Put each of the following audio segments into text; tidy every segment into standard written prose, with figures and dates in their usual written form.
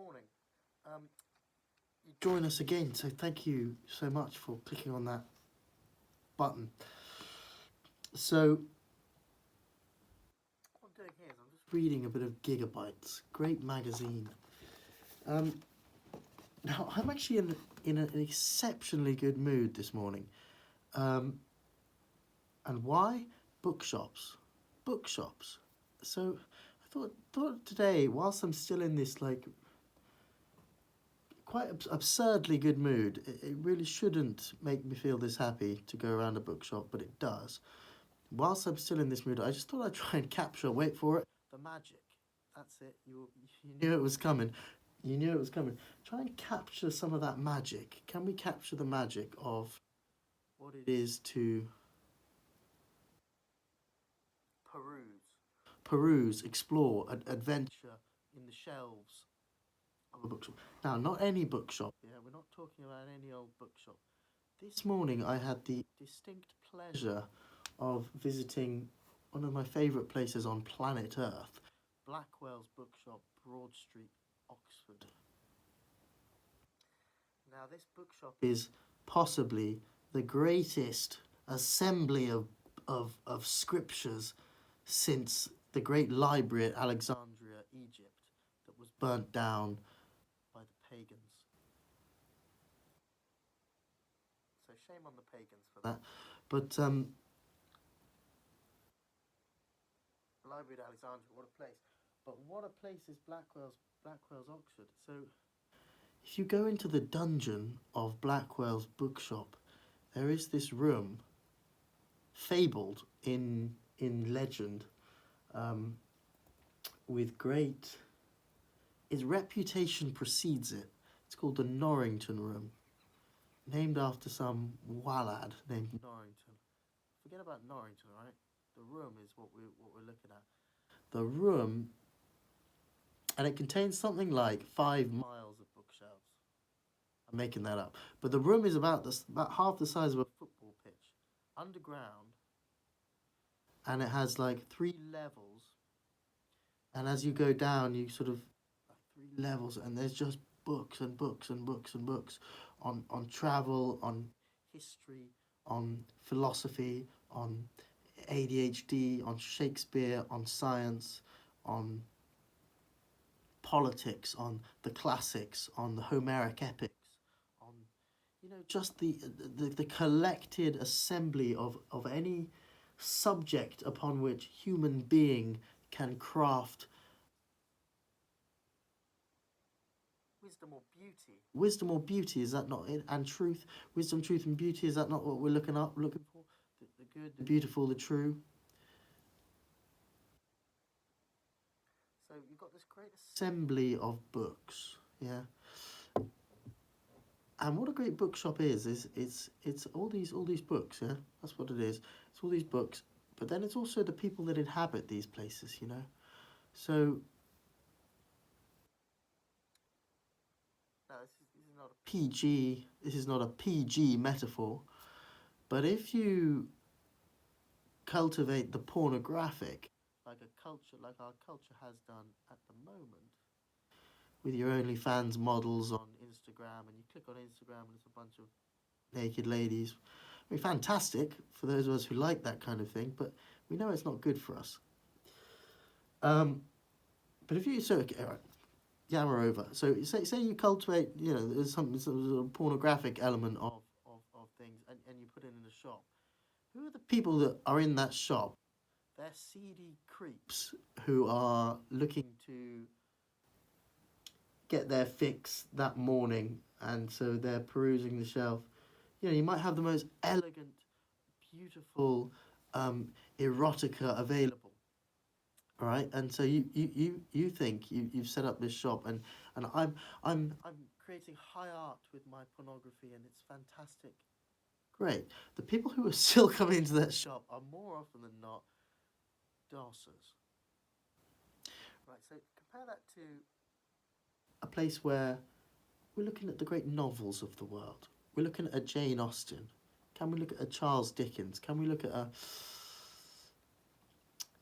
morning. You join us again, so thank you so much for clicking on that button. So, what I'm doing here is I'm just reading a bit of Gigabytes, great magazine. Now, I'm actually in an exceptionally good mood this morning. And why? Bookshops. Bookshops. So, I thought today, whilst I'm still in this, quite absurdly good mood. It really shouldn't make me feel this happy to go around a bookshop, but it does. Whilst I'm still in this mood, I just thought I'd try and capture, wait for it, the magic. That's it. You knew it was coming. You knew it was coming. Try and capture some of that magic. Can we capture the magic of what it is to peruse, explore, adventure in the shelves of a bookshop? Now, not any bookshop. Yeah, we're not talking about any old bookshop. This morning I had the distinct pleasure of visiting one of my favourite places on planet Earth, Blackwell's Bookshop, Broad Street, Oxford. Now this bookshop is possibly the greatest assembly of scriptures since the great library at Alexandria, Egypt, that was burnt down by the pagans. So shame on the pagans for that. But Library at Alexandria, what a place. But what a place is Blackwell's Oxford. So if you go into the dungeon of Blackwell's bookshop, there is this room, fabled in legend, with great... Its reputation precedes it. It's called the Norrington Room, named after some wallad named Norrington. Forget about Norrington, right? The room is what we're looking at. The room, and it contains something like 5 miles of bookshelves. I'm making that up, but the room is about half the size of a football pitch, underground, and it has like 3 levels. And as you go down, you sort of 3 levels, and there's just books and books and books and books on travel, on history, on philosophy, on ADHD, on Shakespeare, on science, on politics, on the classics, on the Homeric epics, on just the collected assembly of any subject upon which human being can craft wisdom or beauty. Is that not it? And truth, wisdom, truth, and beauty. Is that not what we're looking for? The good, the beautiful, the true. So you've got this great assembly of books, yeah. And what a great bookshop is it's all these books, yeah. That's what it is. It's all these books, but then it's also the people that inhabit these places, So now this is not a PG. This is not a PG metaphor, but if you cultivate the pornographic, like our culture has done at the moment, with your OnlyFans models on Instagram, and you click on Instagram and it's a bunch of naked ladies. I mean, fantastic for those of us who like that kind of thing, but we know it's not good for us. But if you yammer over. So say you cultivate, there's some sort of pornographic element of things, and you put it in a shop. Who are the people that are in that shop? They're seedy creeps who are looking to get their fix that morning, and so they're perusing the shelf. You might have the most elegant, beautiful erotica available. All right, and so you think you've set up this shop, and I'm creating high art with my pornography, and it's fantastic. Great. The people who are still coming into that shop are more often than not dossers. Right, so compare that to a place where we're looking at the great novels of the world. We're looking at a Jane Austen. Can we look at a Charles Dickens? Can we look at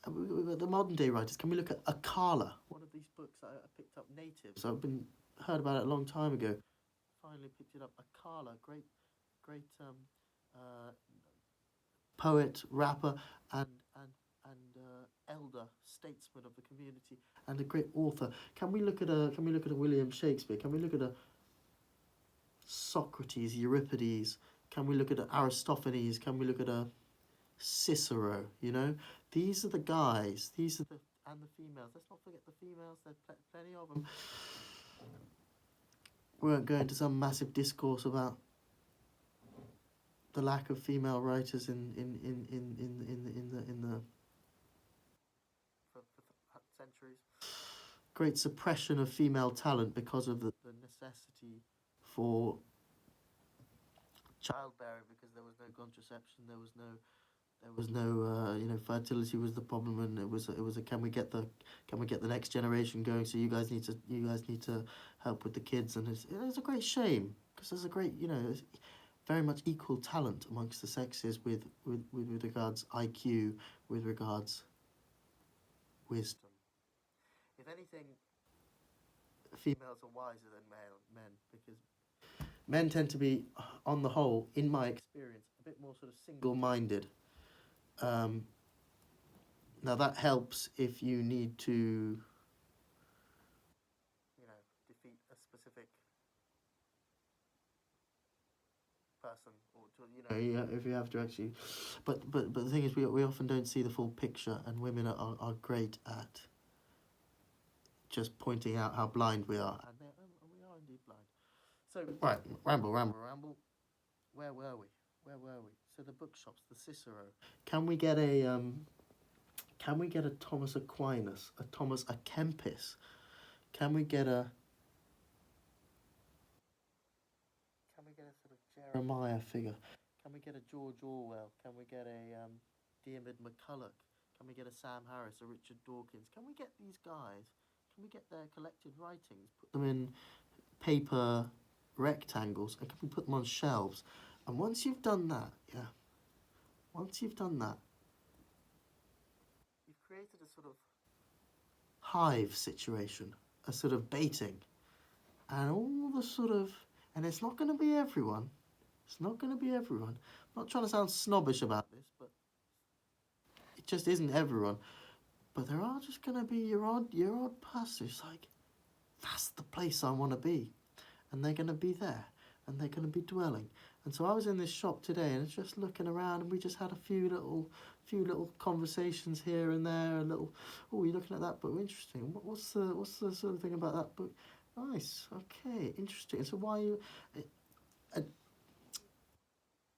the modern day writers? Can we look at a Carla? One of these books I picked up, Natives. I've been heard about it a long time ago. Finally picked it up. Akala, great uh, poet, rapper, and and elder statesman of the community, and a great author. Can we look at a William Shakespeare? Can we look at a Socrates, Euripides? Can we look at a Aristophanes? Can we look at a Cicero? These are the guys. These are the and the females. Let's not forget the females. There's plenty of them. We won't go into some massive discourse about the lack of female writers in the for centuries. Great suppression of female talent because of the necessity for childbearing, because there was no contraception, there was no fertility was the problem, and it was a can we get the next generation going, so you guys need to help with the kids, and it's a great shame, because there's a great very much equal talent amongst the sexes with regards IQ, with regards wisdom. If anything, females are wiser than men, because men tend to be, on the whole, in my experience, a bit more sort of single-minded. Um, Now that helps if you need to, defeat a specific person, or if you have to actually, but the thing is, we often don't see the full picture, and women are great at just pointing out how blind we are, and we are indeed blind. So right, ramble. Where were we? So the bookshops, the Cicero. Can we get a Thomas Aquinas, a Thomas A Kempis? Can we get a sort of Jeremiah figure? Can we get a George Orwell? Can we get a Diarmaid MacCulloch? Can we get a Sam Harris, a Richard Dawkins? Can we get these guys? Can we get their collected writings, put them in paper rectangles, and can we put them on shelves? And once you've done that, you've created a sort of hive situation, a sort of baiting, and all the sort of, and it's not going to be everyone. I'm not trying to sound snobbish about this, but it just isn't everyone. But there are just going to be your odd person who's like, that's the place I want to be, and they're going to be there, and they're going to be dwelling. And so I was in this shop today, and it's just looking around, and we just had a few little conversations here and there. A little, oh, you're looking at that book, interesting. What's the sort of thing about that book? Nice, okay, interesting. So why you? And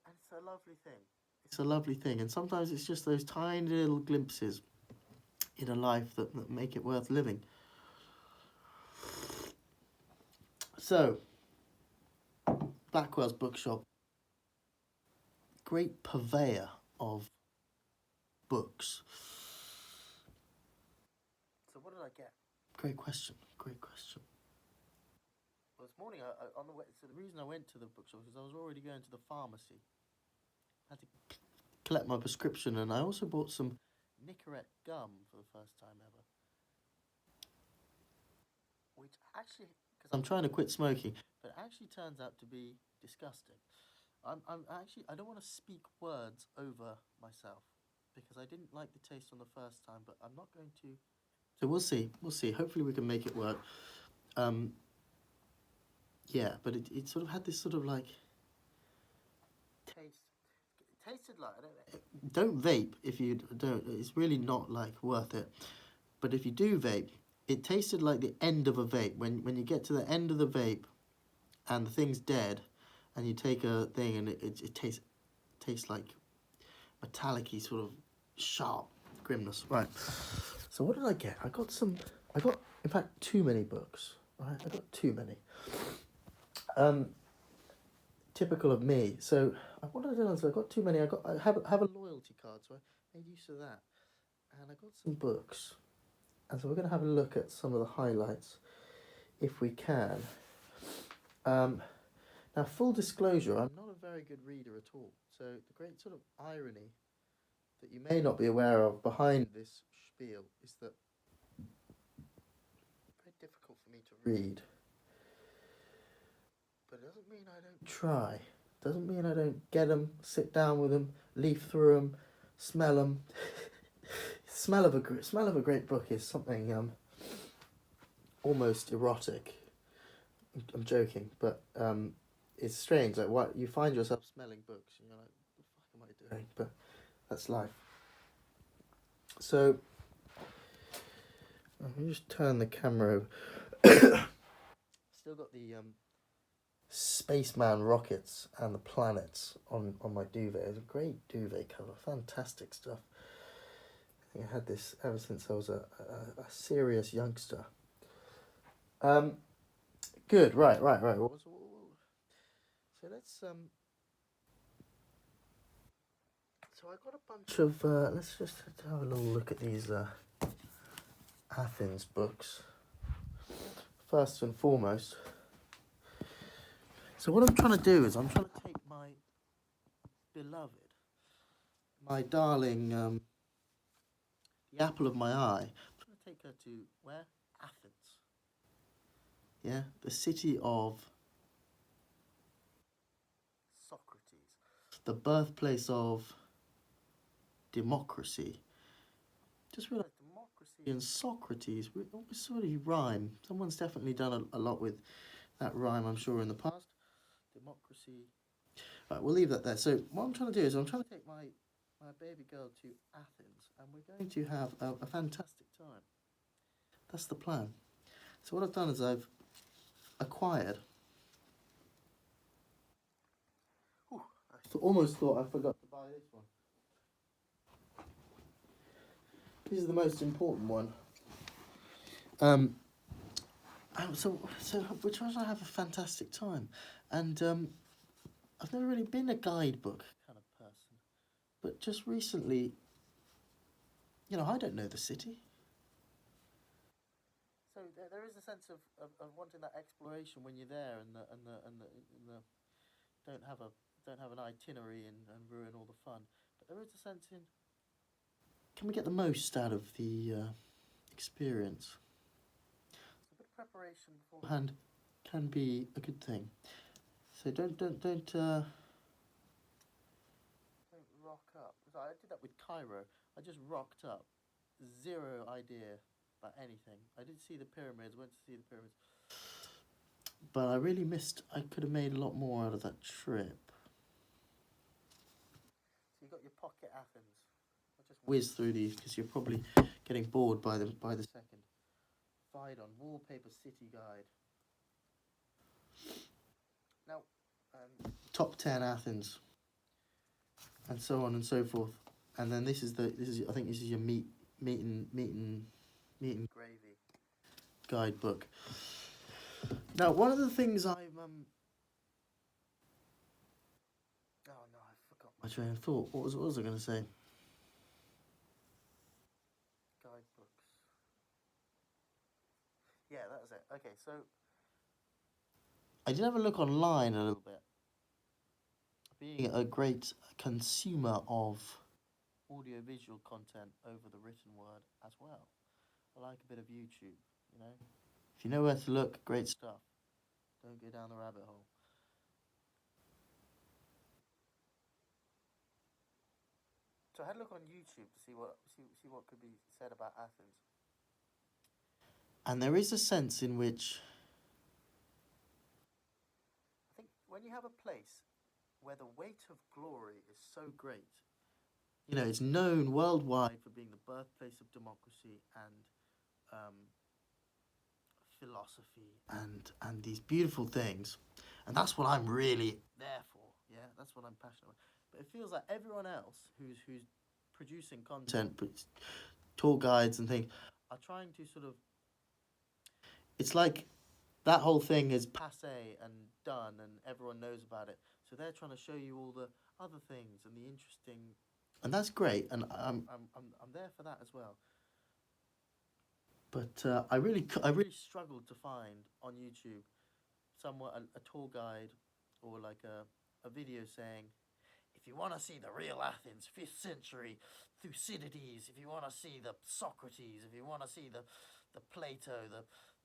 it's a lovely thing. It's a lovely thing, and sometimes it's just those tiny little glimpses in a life that make it worth living. So, Blackwell's bookshop, great purveyor of books. So what did I get? Great question. Well, this morning, on the way, so the reason I went to the bookshop was because I was already going to the pharmacy. I had to collect my prescription, and I also bought some Nicorette Gum for the first time ever. Which actually, because I'm trying to quit smoking, but it actually turns out to be disgusting. I don't want to speak words over myself, because I didn't like the taste on the first time, but I'm not going to. So we'll see. Hopefully we can make it work. Yeah, but it sort of had this sort of like taste. It tasted like, don't vape if you don't. It's really not like worth it. But if you do vape, it tasted like the end of a vape. When you get to the end of the vape, and the thing's dead, and you take a thing, and it tastes like metallic-y, sort of sharp grimness. Right. So what did I get? I got in fact too many books. Right. I got too many. Typical of me. So what did I do? So I got too many. I have a loyalty card, so I made use of that, and I got some books, and so we're going to have a look at some of the highlights, if we can. Now, full disclosure, I'm not a very good reader at all. So the great sort of irony that you may not be aware of behind this spiel is that it's very difficult for me to read. doesn't mean I don't try. Doesn't mean I don't get them, sit down with them, leaf through them, smell them. Smell of a great book is something almost erotic. I'm joking, but it's strange. Like, what you find yourself smelling books, and you're like, "What the fuck am I doing?" But that's life. So let me just turn the camera over. Still got the spaceman rockets and the planets on my duvet. It's a great duvet cover, fantastic stuff. I think I had this ever since I was a serious youngster. Good, right. So let's so I got a bunch of let's just have a little look at these Athens books. First and foremost. So what I'm trying to do is I'm trying to take my beloved, my darling, the apple of my eye. I'm trying to take her to where? Athens. Yeah, the city of Socrates, the birthplace of democracy. Just realised democracy and Socrates sort of rhyme. Someone's definitely done a lot with that rhyme, I'm sure, in the past. Democracy. Right, we'll leave that there. So what I'm trying to do is I'm trying to take my baby girl to Athens, and we're going to have a fantastic time. That's the plan. So what I've done is I've acquired. I almost thought I forgot to buy this one. This is the most important one. So we're trying to have a fantastic time, and I've never really been a guidebook kind of person, but just recently, I don't know the city. So there is a sense of wanting that exploration when you're there, and the don't have an itinerary and ruin all the fun. But there is a sense in, can we get the most out of the experience? So a bit of preparation beforehand can be a good thing. So don't rock up. So I did that with Cairo. I just rocked up, zero idea about anything. I did see the pyramids, went to see the pyramids, but I really missed. I could have made a lot more out of that trip. So you got your pocket Athens. I'll just whiz through these because you're probably getting bored by the second. Phaidon, Wallpaper City Guide. Now, top 10 Athens, and so on and so forth. And then this is I think this is your meat and gravy guidebook. Now, one of the things I'm oh no, I forgot my train of thought. What was I going to say? Guidebooks. Yeah, that was it. Okay, so I did have a look online a little bit. Being a great consumer of audiovisual content over the written word as well, I like a bit of YouTube, If you know where to look, great stuff. Don't go down the rabbit hole. So I had a look on YouTube to see what could be said about Athens. And there is a sense in which I think when you have a place where the weight of glory is so great, it's known worldwide for being the birthplace of democracy and philosophy and these beautiful things, and that's what I'm really there for. Yeah, that's what I'm passionate about. But it feels like everyone else who's producing content, tour guides and things, are trying to sort of. It's like that whole thing is passé and done, and everyone knows about it. So they're trying to show you all the other things and the interesting, and that's great. And I'm there for that as well. But I really struggled to find on YouTube somewhat a tour guide or like a video saying, if you want to see the real Athens, 5th century Thucydides, if you want to see the Socrates, if you want to see the Plato,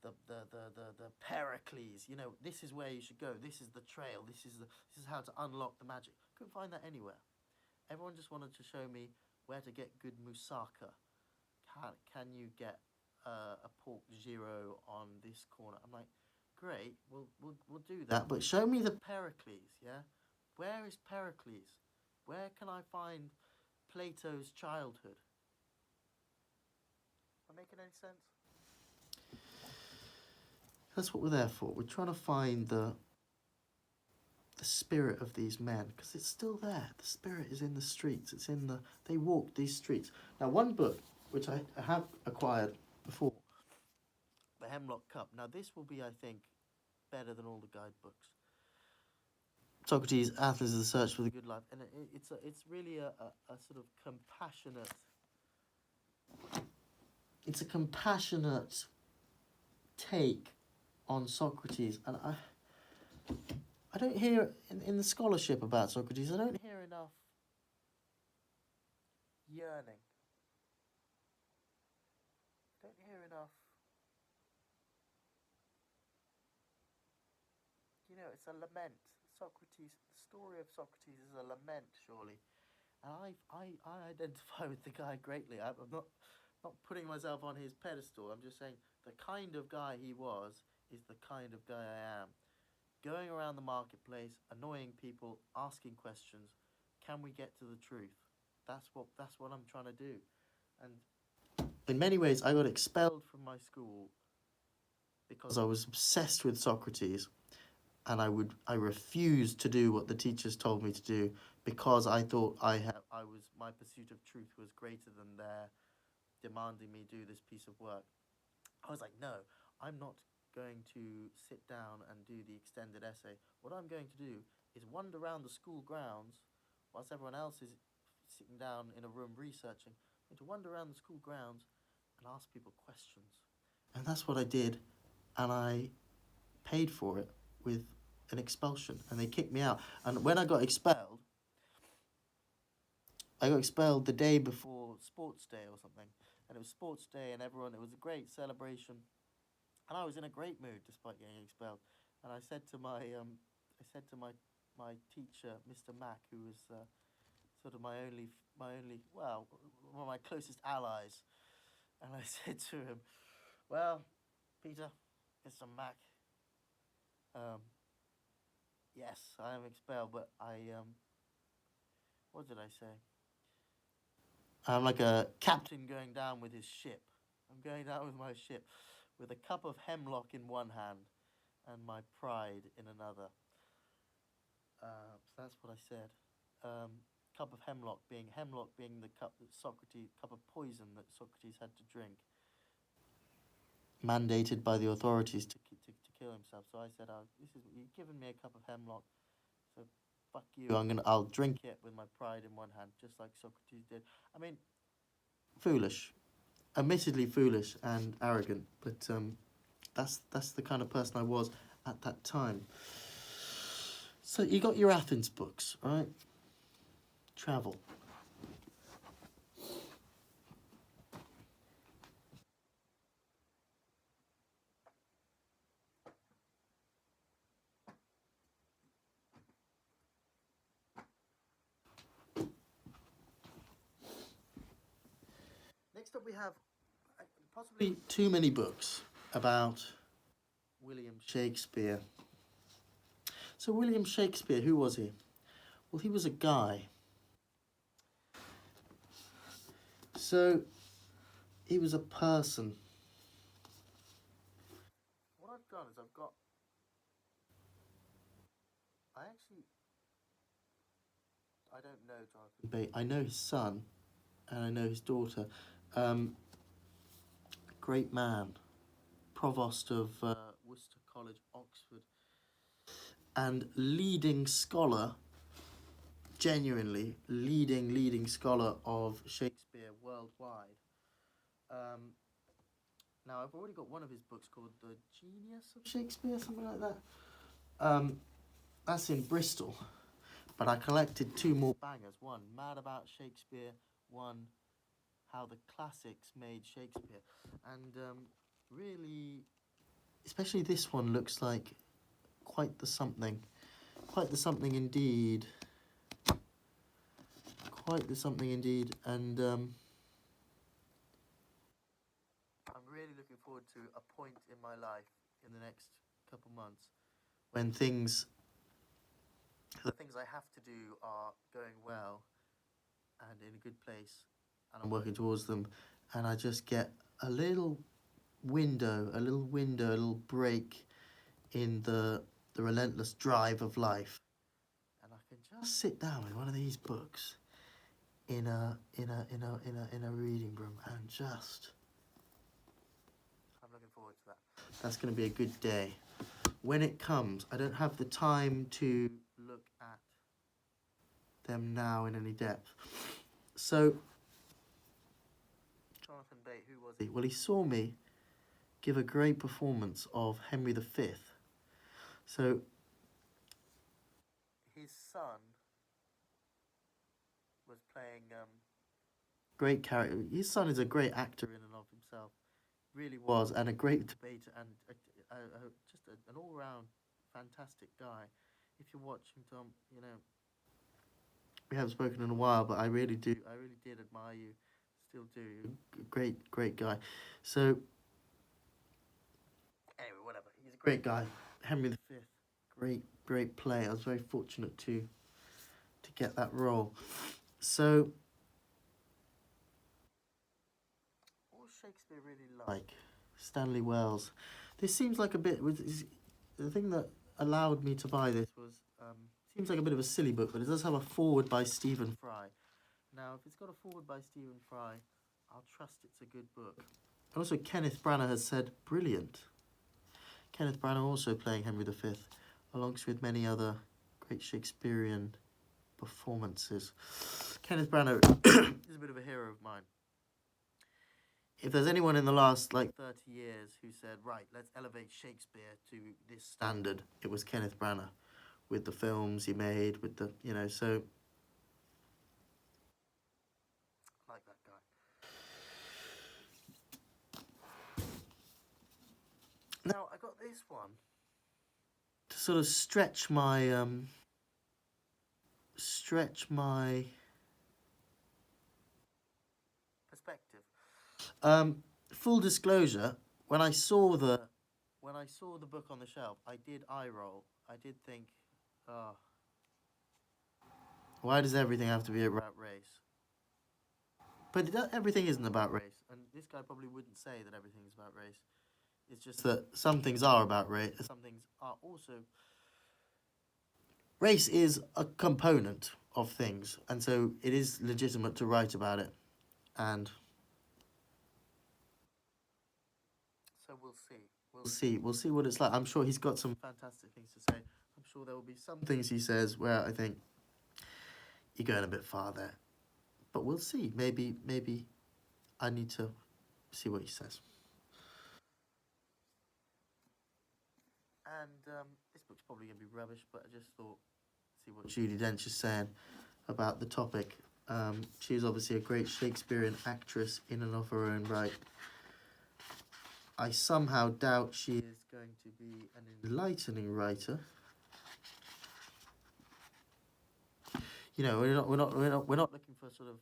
the the Pericles. You know, this is where you should go. This is the trail. This is how to unlock the magic. Couldn't find that anywhere. Everyone just wanted to show me where to get good moussaka. Can you get a pork gyro on this corner? I'm like, great, we'll do that, but show me the Pericles. Yeah, where is Pericles? Where can I find Plato's childhood? Am I making any sense? That's what we're there for. We're trying to find the spirit of these men, because it's still there. The spirit is in the streets. It's in the, they walk these streets. Now, one book which I have acquired before, the Hemlock Cup. Now, this will be, I think, better than all the guidebooks. Socrates, Athens, the Search for the Good Life, and it's really a sort of compassionate. It's a compassionate take on Socrates, and I don't hear in the scholarship about Socrates. I don't hear enough yearning. I don't hear enough. You know, it's a lament. Socrates, the story of Socrates is a lament, surely, and I identify with the guy greatly. I'm not putting myself on his pedestal. I'm just saying the kind of guy he was is the kind of guy I am. Going around the marketplace, annoying people, asking questions. Can we get to the truth? That's what I'm trying to do. And in many ways, I got expelled from my school because I was obsessed with Socrates, and I refused to do what the teachers told me to do because I thought my pursuit of truth was greater than their demanding me do this piece of work. I was like, no, I'm not going to sit down and do the extended essay. What I'm going to do is wander around the school grounds whilst everyone else is sitting down in a room researching. I'm going to wander around the school grounds and ask people questions. And that's what I did, and I paid for it with an expulsion, and they kicked me out. And when I got expelled the day before sports day or something, and it was sports day, and it was a great celebration. And I was in a great mood despite getting expelled. And I said to my teacher, Mr. Mack, who was sort of my only, well, one of my closest allies. And I said to him, well, Peter, Mr. Mack, yes, I am expelled, but what did I say? I'm like a captain going down with his ship. I'm going down with my ship, with a cup of hemlock in one hand and my pride in another. So that's what I said. Cup of hemlock being the cup of poison that Socrates had to drink, mandated by the authorities to kill himself. So I said, you've given me a cup of hemlock, so fuck you. I'll drink it with my pride in one hand, just like Socrates did. I mean, foolish. Admittedly foolish and arrogant, but that's the kind of person I was at that time. So you got your Athens books, right? Travel. Next up we have possibly too many books about William Shakespeare. So William Shakespeare, who was he? Well, he was a guy. So he was a person. What I've done is I don't know Jonathan Bate. I know his son, and I know his daughter. Great man, provost of Worcester College, Oxford, and leading scholar, genuinely leading scholar of Shakespeare worldwide. Now, I've already got one of his books called The Genius of Shakespeare, something like that. That's in Bristol. But I collected two more bangers. One, Mad About Shakespeare. One, How the Classics Made Shakespeare. And really especially this one looks like quite the something. Quite the something indeed. Quite the something indeed. And I'm really looking forward to a point in my life in the next couple months when the things I have to do are going well and in a good place, and I'm working towards them, and I just get a little window, a little break in the relentless drive of life, and I can just sit down with one of these books in a reading room and just. I'm looking forward to that. That's going to be a good day. When it comes, I don't have the time to look at them now in any depth. So, Jonathan Bate, who was he? Well, he saw me give a great performance of Henry V. So, his son was playing great character. His son is a great actor in and of himself, really was, and a great debater, and just an all-round fantastic guy. If you watch him, Tom, you know, we haven't spoken in a while, but I really did admire you, still do. Great guy. So, anyway, whatever. He's a great guy. Henry V, great play. I was very fortunate to get that role. So, what was Shakespeare really like? Stanley Wells. This seems like a bit. The thing that allowed me to buy this was seems like a bit of a silly book, but it does have a foreword by Stephen Fry. Now, if it's got a foreword by Stephen Fry, I'll trust it's a good book. And also, Kenneth Branagh has said brilliant. Kenneth Branagh also playing Henry V, alongside many other great Shakespearean performances. Kenneth Branagh is a bit of a hero of mine. If there's anyone in the last 30 years who said, right, let's elevate Shakespeare to this standard, it was Kenneth Branagh, with the films he made, with the, so I like that guy. Now, I got this one to sort of stretch my perspective. Full disclosure, when I saw the book on the shelf, I did eye roll. I did think, why does everything have to be about race? But everything isn't about race, and this guy probably wouldn't say that everything is about race. It's just that some things are about race, some things are also. Race is a component of things, and so it is legitimate to write about it, and so we'll see what it's like. I'm sure he's got some fantastic things to say. I'm sure there will be some things he says where I think you're going a bit far there, but we'll see. Maybe I need to see what he says. And this book's probably going to be rubbish, but I just thought, see what Judy Dench is saying about the topic. She's obviously a great Shakespearean actress in and of her own right. I somehow doubt she is going to be an enlightening writer. We're not looking for sort of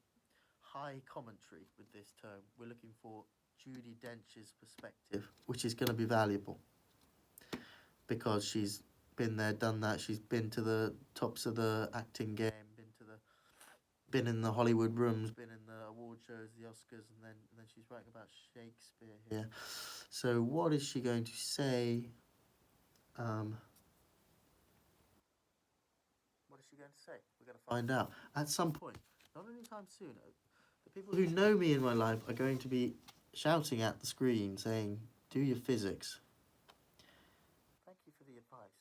high commentary with this term. We're looking for Judy Dench's perspective, which is going to be valuable because she's been there, done that. She's been to the tops of the acting game, been in the Hollywood rooms, been in the award shows, the Oscars, and then she's writing about Shakespeare here. So what is she going to say? What is she going to say? We're going to find out at some point. Not anytime soon. The people who know me in my life are going to be shouting at the screen saying, do your physics. Thank you for the advice.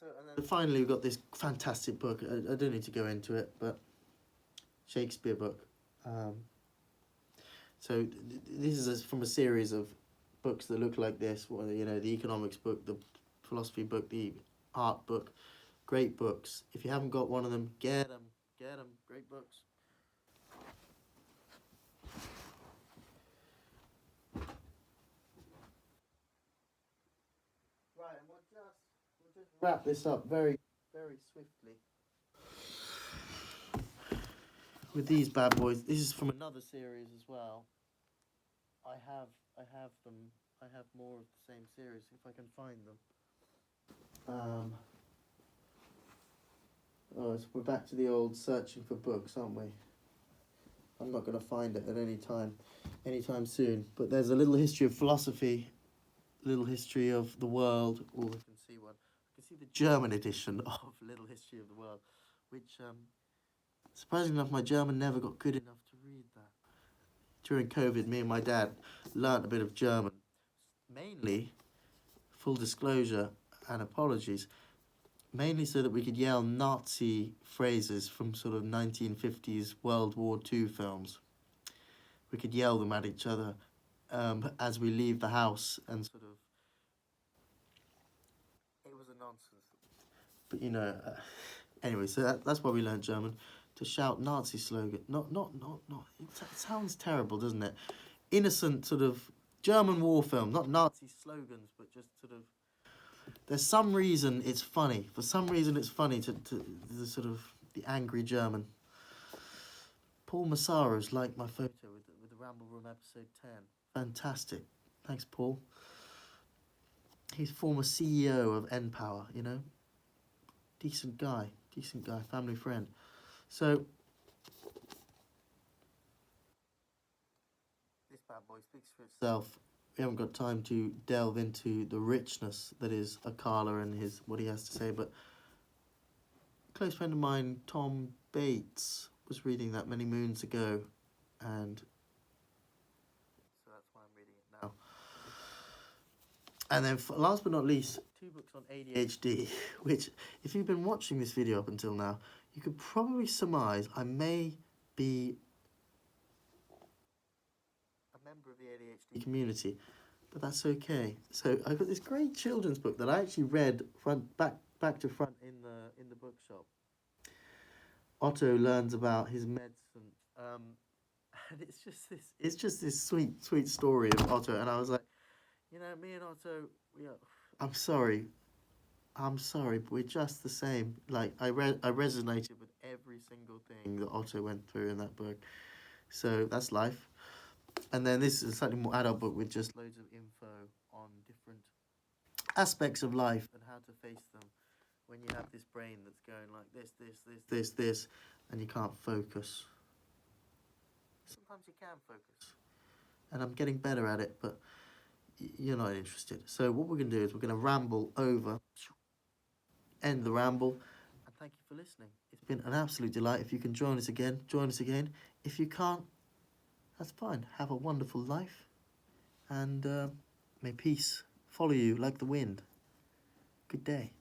So, and then finally we've got this fantastic book. I don't need to go into it, but Shakespeare Book. So this is from a series of books that look like this. Well, the economics book, the philosophy book, the art book. Great books. If you haven't got one of them, get them. Great books. wrap this up very, very swiftly with these bad boys. This is from another series as well. I have, I have them. I have more of the same series if I can find them. Oh, so we're back to the old searching for books, aren't we? I'm not going to find it at anytime soon. But there's a little history of philosophy, little history of the world. Oh, I can see one. I can see the German edition of Little History of the World, which, surprisingly enough, my German never got good enough to read that. During COVID, me and my dad learnt a bit of German, mainly, full disclosure and apologies, mainly so that we could yell Nazi phrases from sort of 1950s World War II films. We could yell them at each other as we leave the house, and sort of, it was a nonsense. But anyway, so that's why we learned German, to shout Nazi slogan. Not. It sounds terrible, doesn't it? Innocent sort of German war film, not Nazi slogans, but just sort of. There's some reason it's funny. For some reason it's funny to the sort of the angry German. Paul Massaro's liked my photo with the Ramble Room episode 10. Fantastic. Thanks, Paul. He's former CEO of N-Power, Decent guy, family friend. So, this bad boy speaks for itself. We haven't got time to delve into the richness that is Akala and what he has to say, but a close friend of mine, Tom Bates, was reading that many moons ago, and so that's why I'm reading it now. And then, last but not least, 2 books on ADHD, which, if you've been watching this video up until now, you could probably surmise I may be a member of the ADHD community, but that's okay. So I've got this great children's book that I actually read back to front in the bookshop. Otto learns about his medicine, and it's just this sweet story of Otto, and I was like, me and Otto, I'm sorry, but we're just the same. Like, I resonated with every single thing that Otto went through in that book. So that's life. And then this is a slightly more adult book with just loads of info on different aspects of life and how to face them when you have this brain that's going like this, and you can't focus. Sometimes you can focus. And I'm getting better at it, but you're not interested. So what we're going to do is we're going to ramble over, end the ramble, and thank you for listening. It's been an absolute delight. If you can join us again, join us again. If you can't, that's fine. Have a wonderful life, and may peace follow you like the wind. Good day.